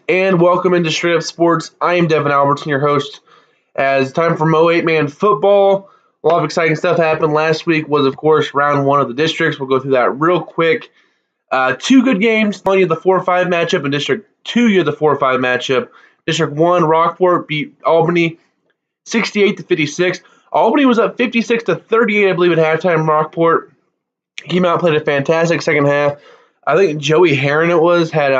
and welcome into Straight Up Sports. I am Devin Albertson, your host. As time for Mo 8-Man football, a lot of exciting stuff happened. Last week was, of course, round one of the districts. We'll go through that real quick. Two good games. One, you had the 4-5 matchup, and District 2, you had the 4-5 matchup. District 1, Rockport beat Albany 68-56. Albany was up 56-38, I believe, at halftime. Rockport came out, played a fantastic second half. I think Joey Heron had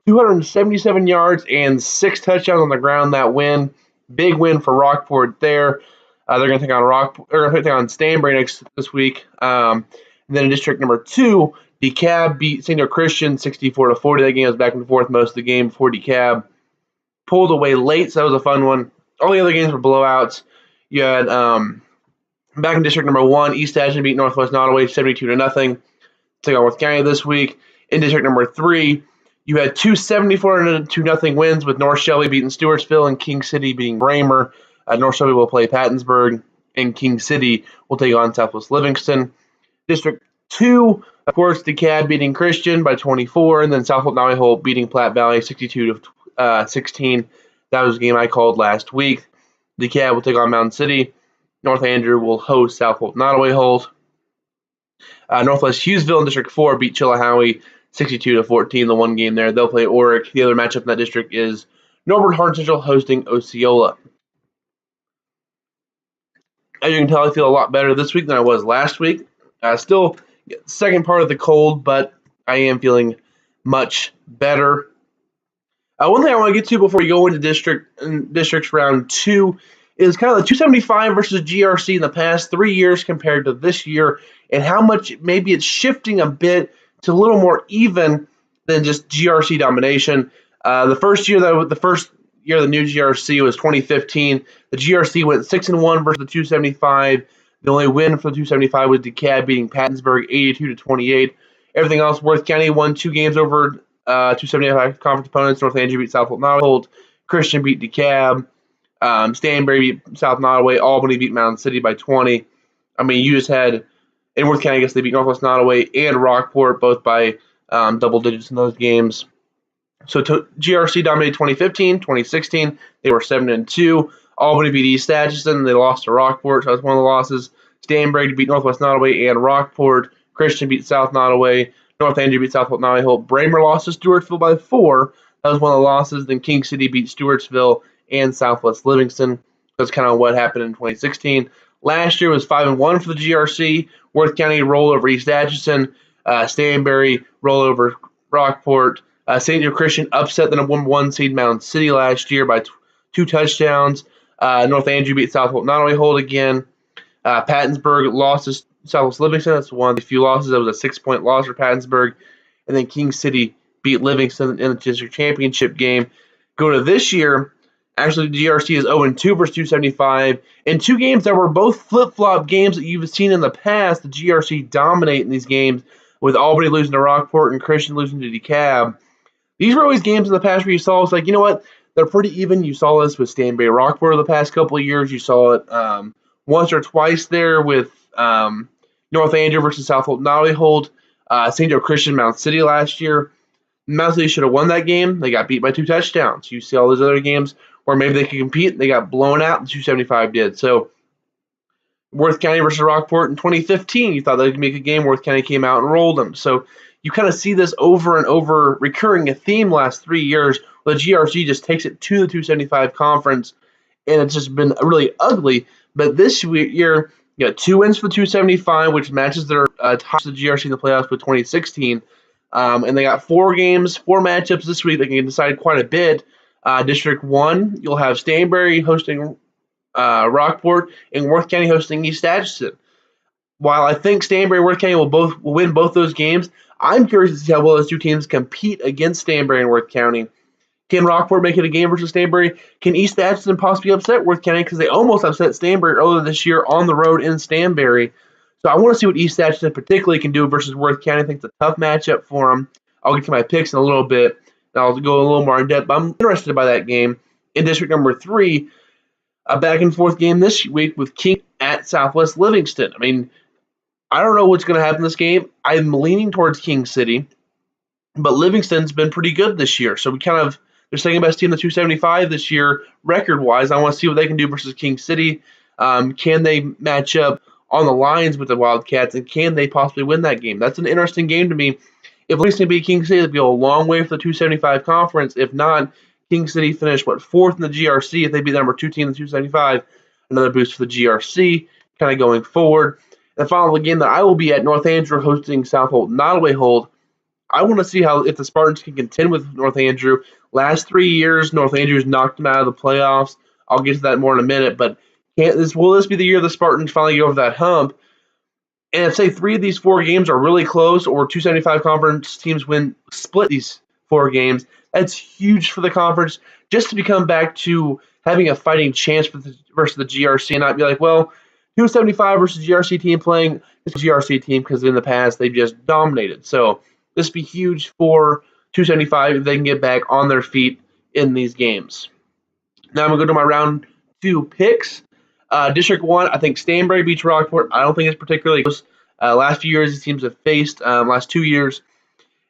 277 yards and 6 touchdowns on the ground that win. Big win for Rockport there. They're going to take on Stanbury this week. And then in District number 2, DeKalb beat St. Joe Christian 64-40. That game was back and forth most of the game before DeKalb pulled away late, so that was a fun one. All the other games were blowouts. You had back in District number 1, East Ashland beat Northwest Nottoway 72-0. Take on Worth County this week. In District number 3, you had two 74-0 wins with North Shelby beating Stewartsville and King City beating Bramer. North Shelby will play Pattonsburg, and King City will take on Southwest Livingston. District 2, of course, DeKalb beating Christian by 24, and then Southwold Navajo beating Platte Valley 62-16. That was a game I called last week. DeKalb will take on Mountain City. North Andrew will host Southwold Nottoway Holt. Northwest Hughesville in District 4 beat Chillicothe 62-14, the one game there. They'll play Oric. The other matchup in that district is Norbert Hart Central hosting Osceola. As you can tell, I feel a lot better this week than I was last week. Still second part of the cold, but I am feeling much better. One thing I want to get to before we go into districts round 2 is kind of the 275 versus GRC in the past 3 years compared to this year, and how much maybe it's shifting a bit to a little more even than just GRC domination. The first year of the new GRC was 2015. The GRC went 6-1 versus the 275. The only win for the 275 was DeKalb beating Pattonsburg 82-28. Everything else, Worth County won 2 games over 275 conference opponents. North Andrew beat Southwold Nottoway. Christian beat DeKalb. Stanbury beat South Nottoway. Albany beat Mountain City by 20. I mean, you just had in Worth County, I guess they beat Northwest Nottoway and Rockport both by double digits in those games. So GRC dominated 2015, 2016. They were 7-2. Albany beat East Atchison. They lost to Rockport, so that's one of the losses. Stanbury beat Northwest Nottoway and Rockport. Christian beat South Nottoway. North Andrew beat Southwold Nottoway Holt. Bramer lost to Stewartsville by 4. That was one of the losses. Then King City beat Stewartsville and Southwest Livingston. That's kind of what happened in 2016. Last year was 5-1 for the GRC. Worth County rolled over East Atchison. Stanbury rolled over Rockport. St. Joe Christian upset the number 1 seed Mountain City last year by 2 touchdowns. North Andrew beat Southwold Nottoway Holt again. Pattonsburg lost to Southwest Livingston. That's one of the few losses. That was a 6-point loss for Pattonsburg. And then King City beat Livingston in the district championship game. Go to this year. Actually, the GRC is 0-2 versus 275. In 2 games that were both flip-flop games that you've seen in the past, the GRC dominate in these games, with Albany losing to Rockport and Christian losing to DeKalb. These were always games in the past where you saw, it's like, you know what, they're pretty even. You saw this with Stanbury Rockport over the past couple of years. You saw it once or twice there with North Andrew versus Southwold Nottoway Holt, St. Joe Christian Mount City last year. Mount City should have won that game. They got beat by 2 touchdowns. You see all those other games where maybe they could compete. They got blown out, and 275 did. So Worth County versus Rockport in 2015, you thought they could make a game. Worth County came out and rolled them. So you kind of see this over and over recurring a theme last 3 years where the GRC just takes it to the 275 conference, and it's just been really ugly. But this year, you got 2 wins for 275, which matches their top of the GRC in the playoffs with 2016. And they got 4 matchups this week that can decide quite a bit. District 1, you'll have Stanbury hosting Rockport and Worth County hosting East Atchison. While I think Stanbury and Worth County will win both those games, I'm curious to see how well those 2 teams compete against Stanbury and Worth County. Can Rockport make it a game versus Stanbury? Can East Atchison possibly upset Worth County? Because they almost upset Stanbury earlier this year on the road in Stanbury. So I want to see what East Atchison particularly can do versus Worth County. I think it's a tough matchup for them. I'll get to my picks in a little bit, and I'll go a little more in depth. But I'm interested by that game. In District number 3, a back-and-forth game this week with King at Southwest Livingston. I mean, I don't know what's going to happen in this game. I'm leaning towards King City. But Livingston's been pretty good this year. So they're second best team in the 275 this year, record wise. I want to see what they can do versus King City. Can they match up on the lines with the Wildcats, and can they possibly win that game? That's an interesting game to me. If Livingston beat King City, they'd go a long way for the 275 conference. If not, King City finished, fourth in the GRC. If they beat the number 2 team in the 275, another boost for the GRC, kind of going forward. And the final game that I will be at, North Andrew hosting South Holt Nottoway Holt. I want to see if the Spartans can contend with North Andrew. Last 3 years, North Andrew's knocked them out of the playoffs. I'll get to that more in a minute, but will this be the year the Spartans finally get over that hump? And if, say, 3 of these 4 games are really close, or 275 conference teams split these 4 games, that's huge for the conference, just to become back to having a fighting chance versus the GRC, and not be like, well, 275 versus GRC team playing this GRC team, because in the past they've just dominated. So this would be huge for 275 if they can get back on their feet in these games. Now I'm going to go to my round 2 picks. District 1, I think Stanberry beats Rockport. I don't think it's particularly close. Last few years, these teams have faced, last 2 years.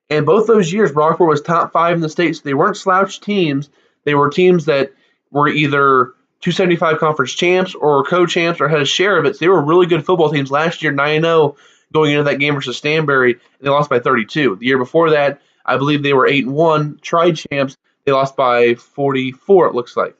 And both those years, Rockport was top 5 in the state, so they weren't slouch teams. They were teams that were either 275 conference champs or co-champs or had a share of it. So they were really good football teams. Last year, 9-0 going into that game versus Stanberry, and they lost by 32. The year before that, I believe they were 8-1, tri-champs. They lost by 44, it looks like.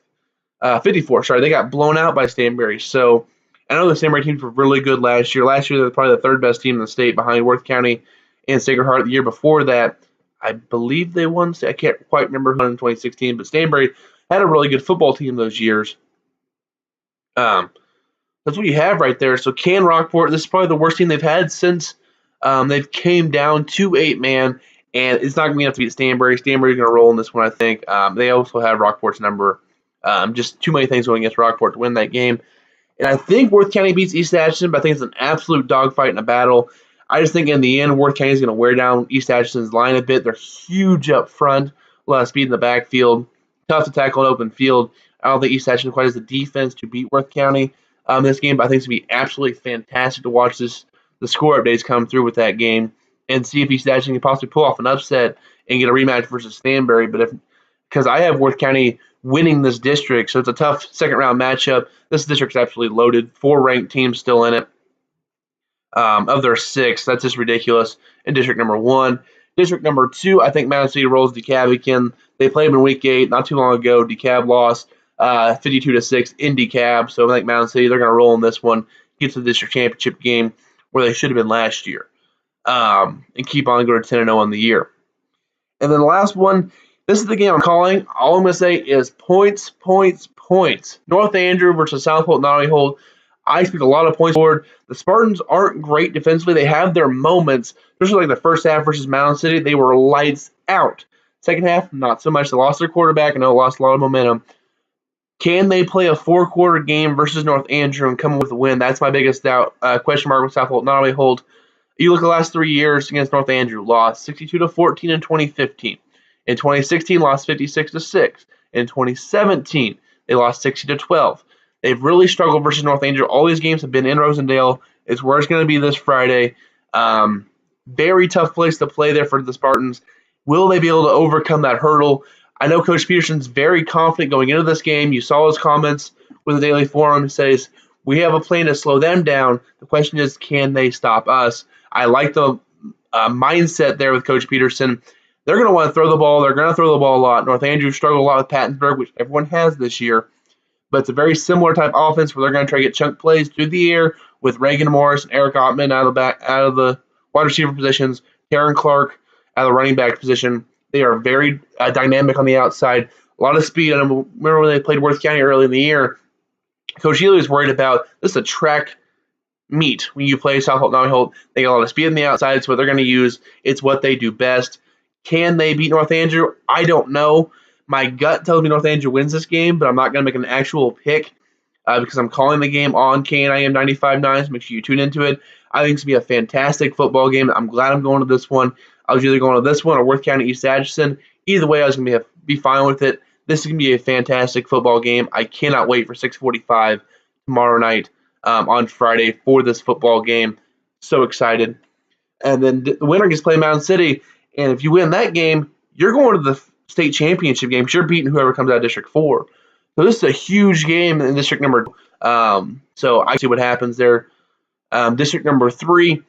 54, sorry. They got blown out by Stanberry. So I know the Stanberry teams were really good last year. Last year, they were probably the 3rd best team in the state behind Worth County and Sacred Heart. The year before that, I believe they won. I can't quite remember who in 2016, but Stanberry had a really good football team those years. That's what you have right there. So can Rockport, this is probably the worst team they've had since they've came down to 8-man, and it's not going to be enough to beat Stanberry. Stanberry's going to roll in this one, I think. They also have Rockport's number. Just too many things going against Rockport to win that game. And I think Worth County beats East Atchison, but I think it's an absolute dogfight and a battle. I just think in the end, Worth County is going to wear down East Atchison's line a bit. They're huge up front, a lot of speed in the backfield, tough to tackle in open field. I don't think East Atchison quite has the defense to beat Worth County in this game, but I think it's going to be absolutely fantastic to watch the score updates come through with that game and see if East Atchison can possibly pull off an upset and get a rematch versus Stanberry. But because I have Worth County winning this district, so it's a tough second-round matchup. This district's absolutely loaded. 4 ranked teams still in it. Of their 6, that's just ridiculous. In district number 1. District number 2, I think Mountain City rolls DeKalb again. They played them in week 8 not too long ago. DeKalb lost 52-6 in DeKalb, so I think Mountain City, they're going to roll in this one, get to the district championship game where they should have been last year, and keep on going to 10-0 on the year. And then the last one, this is the game I'm calling. All I'm going to say is points, points, points. North Andrew versus South Holt Nottoway Holt. I expect a lot of points forward. The Spartans aren't great defensively. They have their moments, especially like the first half versus Mountain City. They were lights out. Second half, not so much. They lost their quarterback and they lost a lot of momentum. Can they play a 4-quarter game versus North Andrew and come with a win? That's my biggest doubt. Question mark with South Holt Nottoway Holt. You look at the last 3 years against North Andrew, lost 62-14 in 2015. In 2016, lost 56-6. In 2017, they lost 60-12. They've really struggled versus North Andrew. All these games have been in Rosendale. It's where it's going to be this Friday. Very tough place to play there for the Spartans. Will they be able to overcome that hurdle? I know Coach Peterson's very confident going into this game. You saw his comments with the Daily Forum. He says, we have a plan to slow them down. The question is, can they stop us? I like the mindset there with Coach Peterson. They're going to want to throw the ball. They're going to throw the ball a lot. North Andrew struggled a lot with Pattonsburg, which everyone has this year. But it's a very similar type offense where they're going to try to get chunk plays through the air with Reagan Morris and Eric Ottman out of the wide receiver positions, Karen Clark out of the running back position. They are very dynamic on the outside, a lot of speed. And I remember when they played Worth County early in the year, Coach Ely was worried about this is a track meet when you play South Holt, Nottoway Holt. They got a lot of speed on the outside. It's what they're going to use. It's what they do best. Can they beat North Andrew? I don't know. My gut tells me North Andrew wins this game, but I'm not going to make an actual pick because I'm calling the game on KNIM 95.9, so make sure you tune into it. I think it's going to be a fantastic football game. I'm glad I'm going to this one. I was either going to this one or Worth County East Atchison. Either way, I was going to be fine with it. This is going to be a fantastic football game. I cannot wait for 6:45 tomorrow night on Friday for this football game. So excited. And then the winner gets to play Mountain City. And if you win that game, you're going to the state championship game because you're beating whoever comes out of District 4. So this is a huge game in District number 2. So I see what happens there. District number 3,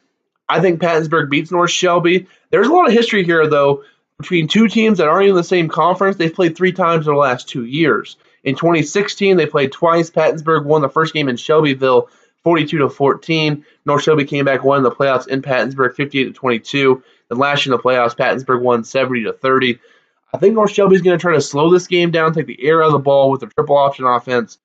I think Pattonsburg beats North Shelby. There's a lot of history here, though, between two teams that aren't in the same conference. They've played 3 times in the last 2 years. In 2016, they played twice. Pattonsburg won the first game in Shelbyville, 42-14. North Shelby came back, won the playoffs in Pattonsburg, 58-22. Then last year in the playoffs, Pattonsburg won 70-30. I think North Shelby's going to try to slow this game down, take the air out of the ball with their triple option offense,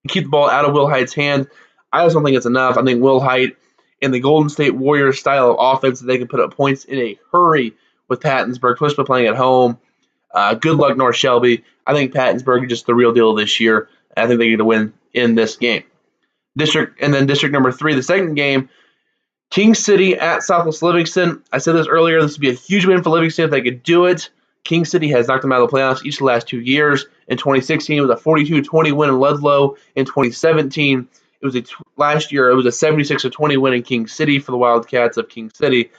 keep the ball out of Will Hite's hand. I just don't think it's enough. I think Will Hite and the Golden State Warriors style of offense, they can put up points in a hurry with Pattonsburg, especially playing at home. Good luck, North Shelby. I think Pattonsburg is just the real deal this year. I think they're going to win in this game. District number 3, the second game, King City at Southwest Livingston. I said this earlier, this would be a huge win for Livingston if they could do it. King City has knocked them out of the playoffs each of the last 2 years. In 2016, it was a 42-20 win in Ludlow. In 2017, last year, it was a 76-20 win in King City for the Wildcats of King City.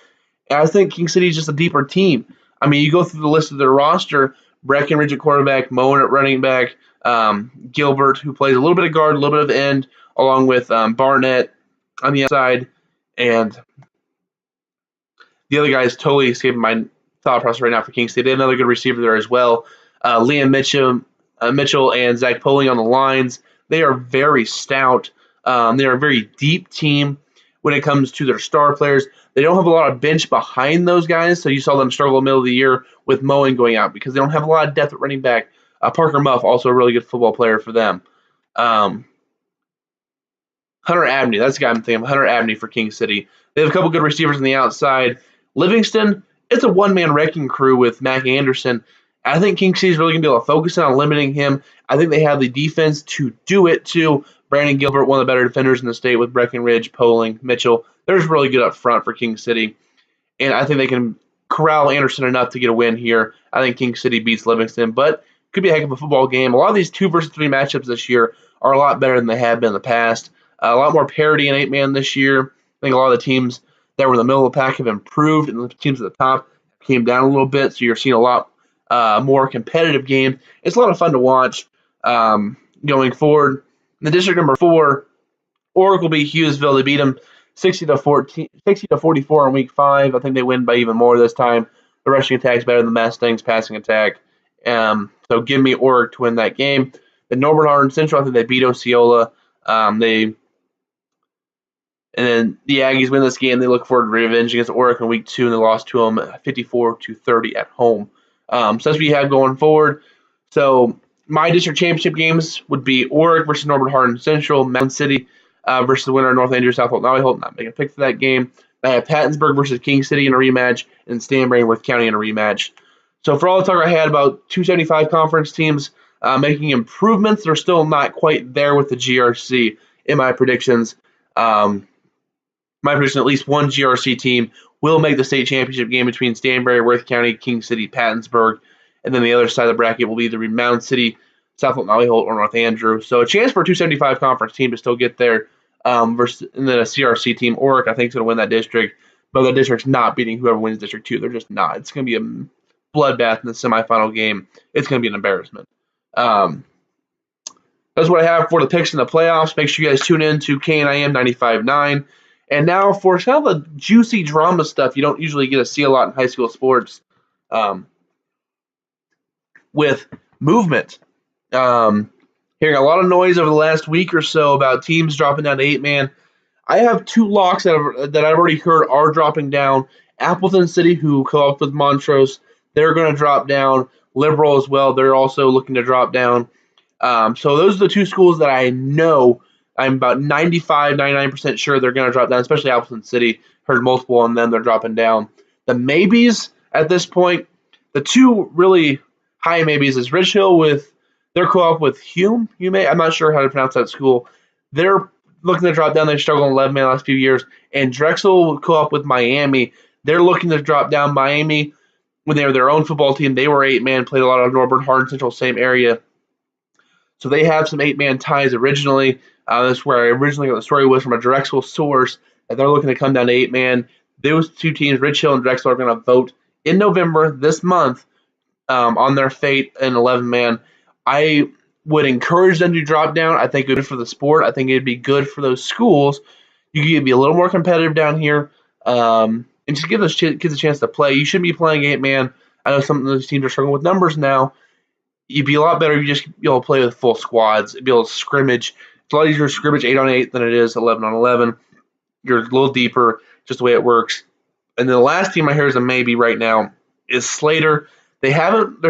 And I think King City is just a deeper team. I mean, you go through the list of their roster, Breckenridge at quarterback, Moen at running back, Gilbert, who plays a little bit of guard, a little bit of end, along with Barnett on the outside, and the other guy is totally escaping my thought process right now for King State. They have another good receiver there as well. Liam Mitchell and Zach Poling on the lines. They are very stout. They are a very deep team when it comes to their star players. They don't have a lot of bench behind those guys, so you saw them struggle in the middle of the year with Moen going out because they don't have a lot of depth at running back. Parker Muff, also a really good football player for them. Hunter Abney, that's the guy I'm thinking of, Hunter Abney for King City. They have a couple good receivers on the outside. Livingston, it's a one-man wrecking crew with Mac Anderson. I think King City is really going to be able to focus on limiting him. I think they have the defense to do it, too. Brandon Gilbert, one of the better defenders in the state with Breckenridge, Poling, Mitchell. They're just really good up front for King City. And I think they can corral Anderson enough to get a win here. I think King City beats Livingston, but could be a heck of a football game. A lot of these 2 versus 3 matchups this year are a lot better than they have been in the past. A lot more parity in 8-man this year. I think a lot of the teams that were in the middle of the pack have improved, and the teams at the top came down a little bit, so you're seeing a lot more competitive games. It's a lot of fun to watch going forward. In the district number 4, Oracle beat Hughesville. They beat them 60-44 in week 5. I think they win by even more this time. The rushing attack is better than the Mustang's passing attack. So give me Oracle to win that game. The Norbert Hardin Central, I think they beat Osceola. And then the Aggies win this game. They look forward to revenge against Oracle in week 2, and they lost to them 54-30 at home. So that's what you have going forward. So my district championship games would be Oracle versus Norbert Hardin Central, Mountain City versus the winner of North Andrews, South Holt. Now I hope not making a pick for that game. I have Pattonsburg versus King City in a rematch, and Stanbury and Worth County in a rematch. So for all the talk I had about 275 conference teams making improvements, they're still not quite there with the GRC in my predictions. My prediction, at least one GRC team will make the state championship game between Stanbury, Worth County, King City, Pattonsburg, and then the other side of the bracket will either be Mound City, South Holt, Maui Holt, or North Andrew. So a chance for a 275 conference team to still get there versus and then a CRC team. Oracle, I think, is going to win that district, but the district's not beating whoever wins District 2. They're just not. It's going to be a bloodbath in the semifinal game. It's going to be an embarrassment. That's what I have for the picks in the playoffs. Make sure you guys tune in to KNIM 95.9. And now for some of the juicy drama stuff you don't usually get to see a lot in high school sports with movement. Hearing a lot of noise over the last week or so about teams dropping down to 8-man. I have 2 locks that I've already heard are dropping down. Appleton City, who co-opted with Montrose, they're going to drop down. Liberal as well, they're also looking to drop down. So those are the 2 schools that I know. I'm about 95, 99% sure they're going to drop down, especially Appleton City. Heard multiple on them, they're dropping down. The maybes at this point, the 2 really high maybes is Ridge Hill with their co-op with Hume. I'm not sure how to pronounce that school. They're looking to drop down. They struggled in 11-man the last few years. And Drexel co-op with Miami. They're looking to drop down. Miami, when they were their own football team, they were 8-man, played a lot of Norbert Hardin Central, same area. So they have some 8-man ties originally. That's where I originally got the story was from a Drexel source, and they're looking to come down to 8-man. Those two teams, Rich Hill and Drexel, are going to vote in November this month on their fate in 11-man. I would encourage them to drop down. I think it would be good for the sport. I think it'd be good for those schools. You could be a little more competitive down here, and just give those kids a chance to play. You shouldn't be playing 8-man. I know some of those teams are struggling with numbers now. You'd be a lot better if you just be able to play with full squads, be able to scrimmage. It's a lot easier to scrimmage 8-on-8 than it is 11-on-11. You're a little deeper, just the way it works. And then the last team I hear is a maybe right now is Slater. They haven't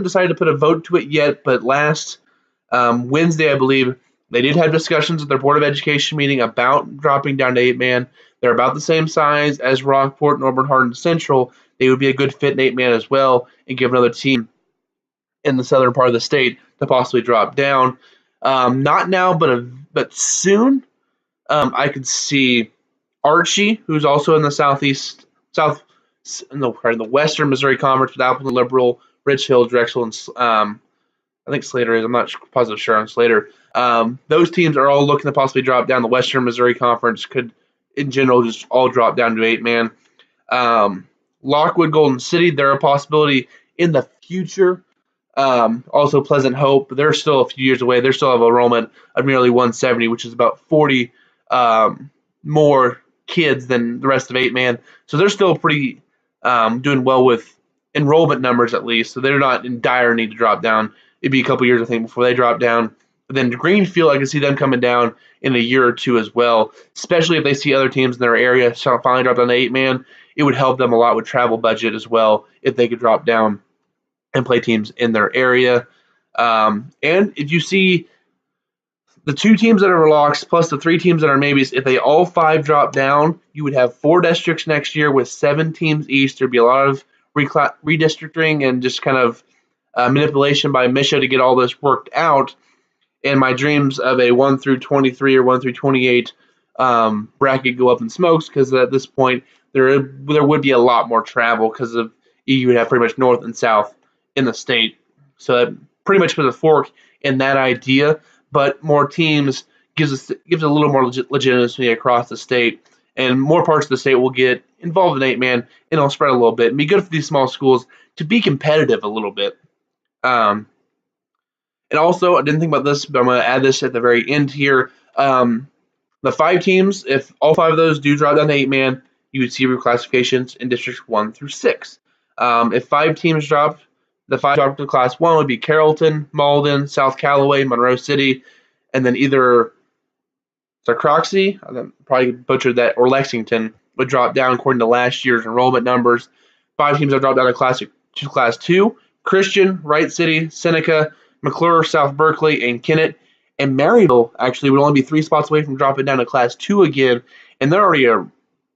decided to put a vote to it yet, but last Wednesday, I believe, they did have discussions at their Board of Education meeting about dropping down to 8-man. They're about the same size as Rockport and Auburn Hardin Central. They would be a good fit in 8-man as well and give another team in the southern part of the state to possibly drop down. Not now, but soon. I could see Archie, who's also in the the Western Missouri Conference with Appleton Liberal, Rich Hill, Drexel, and I think Slater is. I'm not positive sure on Slater. Those teams are all looking to possibly drop down. The Western Missouri Conference could, in general, just all drop down to 8-man. Lockwood, Golden City, they're a possibility in the future. Also Pleasant Hope, they're still a few years away. They still have enrollment of nearly 170, which is about 40 more kids than the rest of 8-man. So they're still pretty doing well with enrollment numbers at least. So they're not in dire need to drop down. It'd be a couple years, I think, before they drop down. But then Greenfield, I can see them coming down in a year or two as well, especially if they see other teams in their area finally drop down to 8-man. It would help them a lot with travel budget as well if they could drop down and play teams in their area. And if you see the 2 teams that are locks plus the 3 teams that are maybes, if they all 5 drop down, you would have 4 districts next year with 7 teams each. There'd be a lot of redistricting and just kind of manipulation by MSHSAA to get all this worked out. And my dreams of a 1 through 23 or 1 through 28 bracket go up in smokes, because at this point there would be a lot more travel because of you would have pretty much north and south in the state. So that pretty much puts a fork in that idea, but more teams gives a little more legitimacy across the state, and more parts of the state will get involved in 8-man, and it'll spread a little bit and be good for these small schools to be competitive a little bit. And also, I didn't think about this, but I'm going to add this at the very end here. The 5 teams, if all 5 of those do drop down to 8-man, you would see reclassifications in districts 1 through 6. If 5 teams drop, the 5 drop to Class 1 would be Carrollton, Malden, South Callaway, Monroe City, and then either Croxy, I probably butchered that, or Lexington would drop down according to last year's enrollment numbers. 5 teams have dropped down to Class 2. Christian, Wright City, Seneca, McClure, South Berkeley, and Kennett. And Maryville actually would only be 3 spots away from dropping down to Class 2 again, and they're already a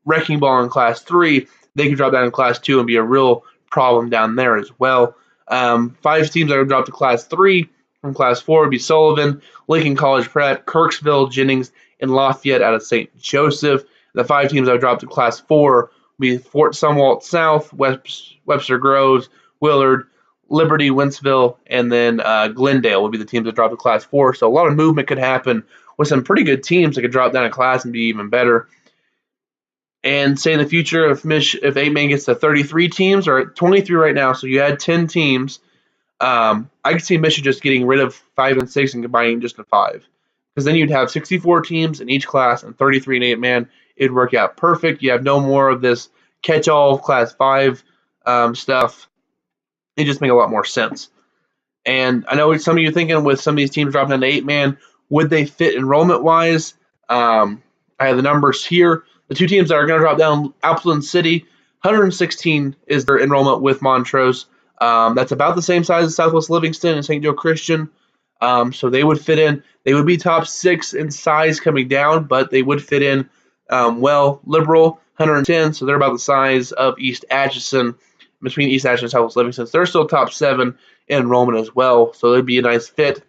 wrecking ball in Class 3. They could drop down to Class 2 and be a real problem down there as well. 5 teams that would drop to Class 3 from Class 4 would be Sullivan, Lincoln College Prep, Kirksville, Jennings, and Lafayette out of St. Joseph. The 5 teams that would drop to Class 4 would be Fort Sumwalt South, Webster Groves, Willard, Liberty, Wentzville, and then Glendale would be the teams that drop to Class 4. So a lot of movement could happen with some pretty good teams that could drop down a class and be even better. And say in the future, if 8-man gets to 33 teams, or 23 right now, so you had 10 teams, I could see Michigan just getting rid of 5 and 6 and combining just to 5. Because then you'd have 64 teams in each class and 33 in 8-man. It'd work out perfect. You have no more of this catch-all Class 5 stuff. It just makes a lot more sense. And I know some of you are thinking with some of these teams dropping down to 8-man, would they fit enrollment-wise? I have the numbers here. The 2 teams that are going to drop down, Appleton City, 116 is their enrollment with Montrose. That's about the same size as Southwest Livingston and St. Joe Christian. So they would fit in. They would be top 6 in size coming down, but they would fit in well. Liberal, 110, so they're about the size of East Atchison, between East Atchison and Southwest Livingston. So they're still top 7 in enrollment as well, so they'd be a nice fit.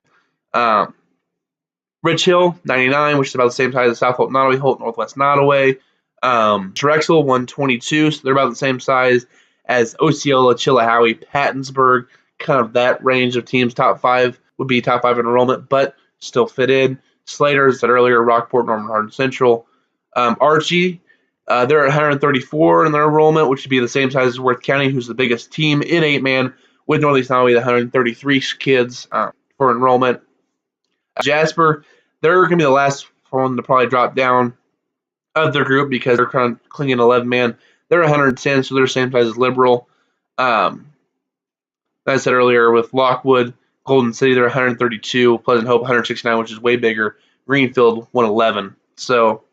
Rich Hill, 99, which is about the same size as South Holt, Nottoway, Holt, Northwest Nottoway. Drexel, 122, so they're about the same size as Osceola, Chilhowee, Pattonsburg, kind of that range of teams. Top 5 would be top 5 in enrollment, but still fit in. Slater, as I said earlier, Rockport, Norman Hardin Central. Archie, They're at 134 in their enrollment, which would be the same size as Worth County, who's the biggest team in 8-man, with Northeast Iowa at 133 kids for enrollment. Jasper, they're going to be the last one to probably drop down of their group because they're kind of clinging 11-man. They're 110, so they're the same size as Liberal. As I said earlier, with Lockwood, Golden City, they're 132. Pleasant Hope, 169, which is way bigger. Greenfield, 111. So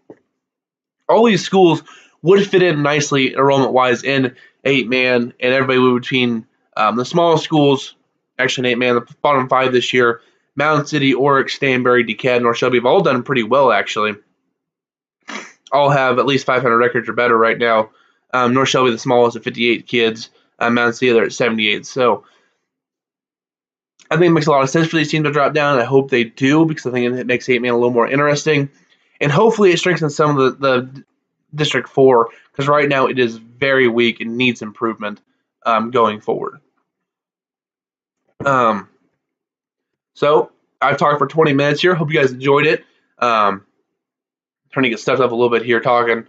all these schools would fit in nicely enrollment-wise in 8-man, and everybody would between the smallest schools, actually in 8-man, the bottom 5 this year, Mountain City, Oryx, Stanberry, DeKalb, North Shelby have all done pretty well, actually. All have at least 500 records or better right now. North Shelby, the smallest, at 58 kids. Mountain City, they're at 78. So I think it makes a lot of sense for these teams to drop down. I hope they do because I think it makes 8-man a little more interesting. And hopefully it strengthens some of the District 4 because right now it is very weak and needs improvement going forward. So I've talked for 20 minutes here. Hope you guys enjoyed it. Trying to get stuffed up a little bit here talking.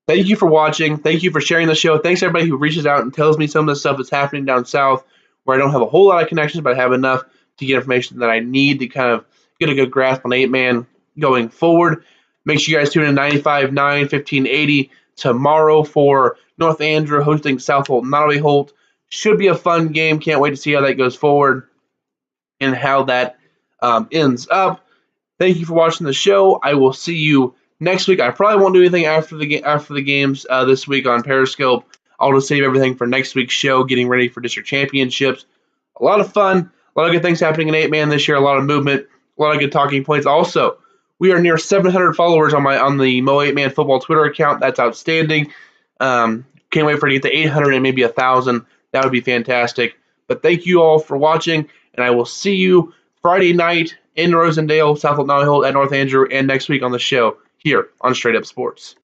Thank you for watching. Thank you for sharing the show. Thanks to everybody who reaches out and tells me some of the stuff that's happening down south where I don't have a whole lot of connections, but I have enough to get information that I need to kind of get a good grasp on 8-man going forward. Make sure you guys tune in 95.9, 1580 tomorrow for North Andrew hosting South Holt, Nottoway Holt. Should be a fun game. Can't wait to see how that goes forward and how that ends up. Thank you for watching the show. I will see you next week. I probably won't do anything after the games this week on Periscope. I'll just save everything for next week's show, getting ready for district championships. A lot of fun, a lot of good things happening in 8-man this year, a lot of movement, a lot of good talking points. Also, we are near 700 followers on the Mo 8-man football Twitter account. That's outstanding. Can't wait for it to get to 800 and maybe 1,000. That would be fantastic. But thank you all for watching, and I will see you Friday night in Rosendale, South Nottoway Holt at North Andrew, and next week on the show here on Straight Up Sports.